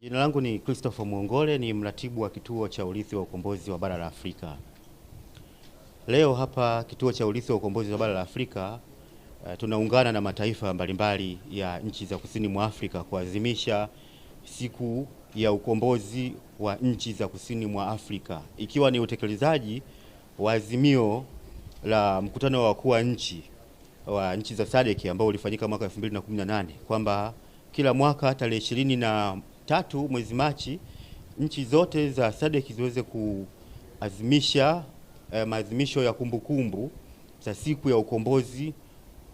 Jina langu ni Christopher Mwongole, ni mratibu wa kituo cha urithi wa ukombozi wa bara la Afrika. Leo hapa kituo cha urithi wa ukombozi wa bara la Afrika tunaungana na mataifa mbalimbali ya nchi za kusini mwa Afrika kuadhimisha siku ya ukombozi wa nchi za kusini mwa Afrika, ikiwa ni utekelezaji wa azimio la mkutano wa wakuu wa nchi za SADC ambao ulifanyika mwaka 2018 kwamba kila mwaka tarehe 23 mwezi Machi nchi zote za SADC ziweze kuadhimisha maadhimisho ya kumbukumbu za siku ya ukombozi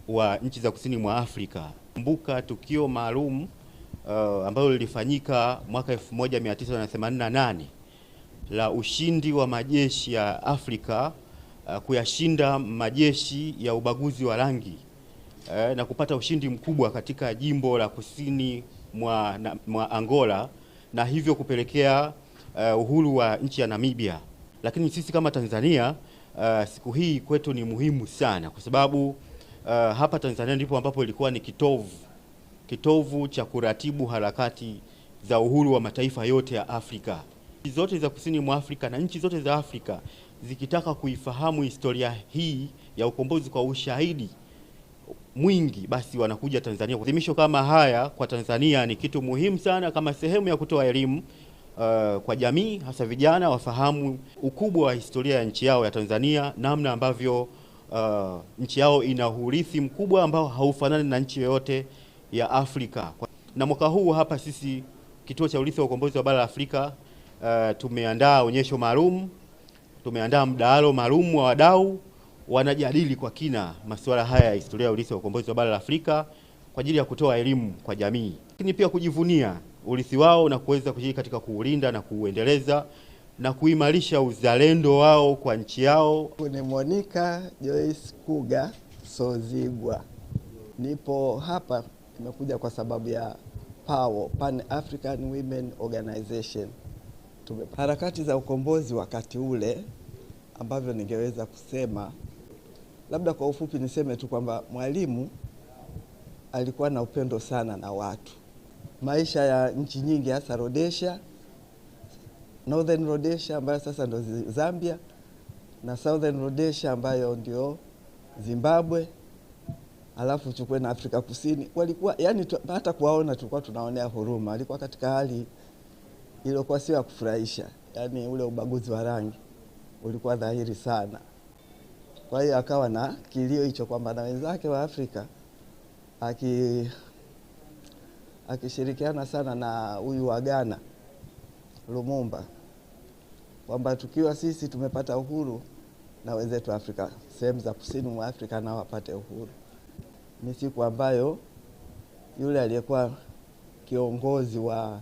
wa nchi za kusini mwa Afrika. Kumbuka tukio maalum ambalo lilifanyika mwaka 1988 la ushindi wa majeshi ya Afrika kuyashinda majeshi ya ubaguzi wa rangi na kupata ushindi mkubwa katika jimbo la kusini mwa Angola na hivyo kupelekea uhuru wa nchi ya Namibia. Lakini sisi kama Tanzania siku hii kwetu ni muhimu sana kwa sababu hapa Tanzania ndipo ambapo ilikuwa ni kitovu cha kuratibu harakati za uhuru wa mataifa yote ya Afrika. Nchi zote za kusini mwa Afrika na nchi zote za Afrika zikitaka kuifahamu historia hii ya ukombozi kwa ushahidi mwingi, basi wanakuja Tanzania. Adhimisho kama haya kwa Tanzania ni kitu muhimu sana kama sehemu ya kutoa elimu kwa jamii, hasa vijana wafahamu ukubwa wa historia ya nchi yao ya Tanzania, namna ambavyo nchi yao ina urithi mkubwa ambao haufanani na nchi yoyote ya Afrika. Na mwaka huu hapa sisi kituo cha urithi wa ukombozi wa bara la Afrika tumeandaa onyesho maalum, tumeandaa mdahalo maalum wa wadau wanajadili kwa kina masuala haya ya historia ya urithi wa ukombozi wa bara la Afrika kwa ajili ya kutoa elimu kwa jamii, lakini pia kujivunia urithi wao na kuweza kushiriki katika kuulinda na kuuendeleza na kuimarisha uzalendo wao kwa nchi yao. Ni Monica Joyce Kuga Sozigwa. Nipo hapa nimekuja kwa sababu ya PAWO, Pan African Women Organization. Harakati za ukombozi wakati ule ambavyo ningeweza kusema, labda kwa ufupi niseme tu kwamba Mwalimu alikuwa na upendo sana na watu. Maisha ya nchi nyingi hasa Rhodesia, Northern Rhodesia ambayo sasa ndio Zambia na Southern Rhodesia ambayo ndio Zimbabwe, alafu chukue na Afrika Kusini, walikuwa yani hata kuwaona tulikuwa tunaonea huruma. Alikuwa katika hali iliyokuwa sio ya kufurahisha, yani ule ubaguzi wa rangi ulikuwa dhahiri sana. Kwa hiyo akawa na kilio hicho kwamba na wenzake wa Afrika akishirikiana sana na huyu wa Ghana Lumumba, kwamba tukiwa sisi tumepata uhuru na wenzetu Afrika, sehemu za kusini mwa Afrika nao wapate uhuru. Ni siku ambayo yule aliyekuwa kiongozi wa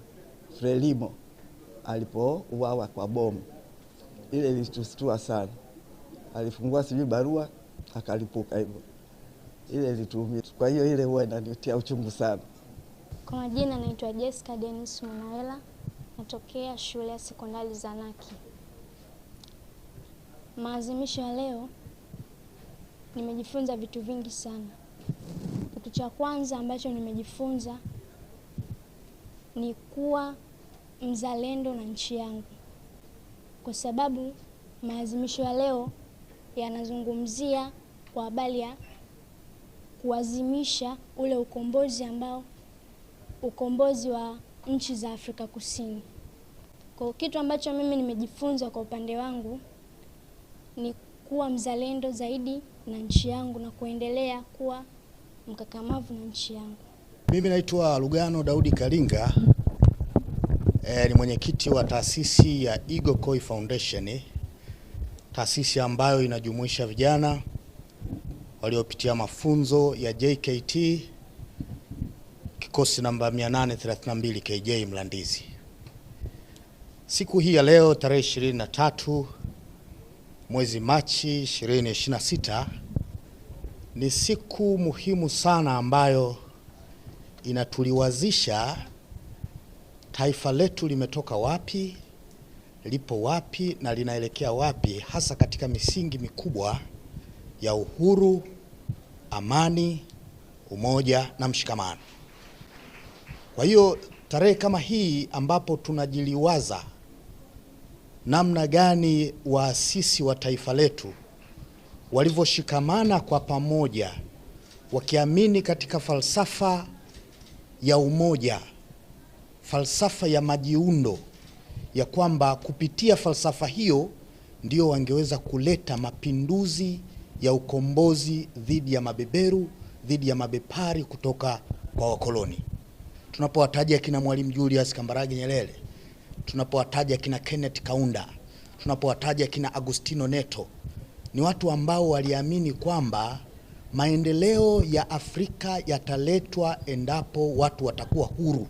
Frelimo alipouawa kwa bomu. Ile ilitustua sana. Alifungua sijui barua akalipuka hivyo. Ile ilitumia. Kwa hiyo ile huwa inanitia uchungu sana. Kwa majina naitwa Jessica Dennis Munaela, natokea shule ya sekondari Zanaki. Maadhimisho ya leo nimejifunza vitu vingi sana. Kitu cha kwanza ambacho nimejifunza ni kuwa mzalendo na nchi yangu, kwa sababu maadhimisho ya leo yanazungumzia kwa habari ya kuadhimisha ule ukombozi wa nchi za Afrika Kusini. Kwa kitu ambacho mimi nimejifunza kwa upande wangu ni kuwa mzalendo zaidi na nchi yangu na kuendelea kuwa mkakamavu na nchi yangu. Mimi naitwa Lugano Daudi Kalinga, ni mwenyekiti wa taasisi ya Eagle Koi Foundation, taasisi ambayo inajumuisha vijana waliopitia mafunzo ya JKT kikosi namba 832 KJ Mlandizi. Siku hii ya leo tarehe 23 mwezi Machi 2026 ni siku muhimu sana ambayo inatuliwazisha taifa letu limetoka wapi, lipo wapi na linaelekea wapi, hasa katika misingi mikubwa ya uhuru, amani, umoja na mshikamano. Kwa hiyo tarehe kama hii ambapo tunajiliwaza namna gani waasisi wa taifa letu walivyoshikamana kwa pamoja, wakiamini katika falsafa ya umoja, falsafa ya majiundo, ya kwamba kupitia falsafa hiyo ndio wangeweza kuleta mapinduzi ya ukombozi dhidi ya mabeberu, dhidi ya mabepari kutoka kwa wakoloni. Tunapowataja kina Mwalimu Julius Kambarage Nyerere, tunapowataja kina Kenneth Kaunda, tunapowataja kina Agustino Neto, ni watu ambao waliamini kwamba maendeleo ya Afrika yataletwa endapo watu watakuwa huru.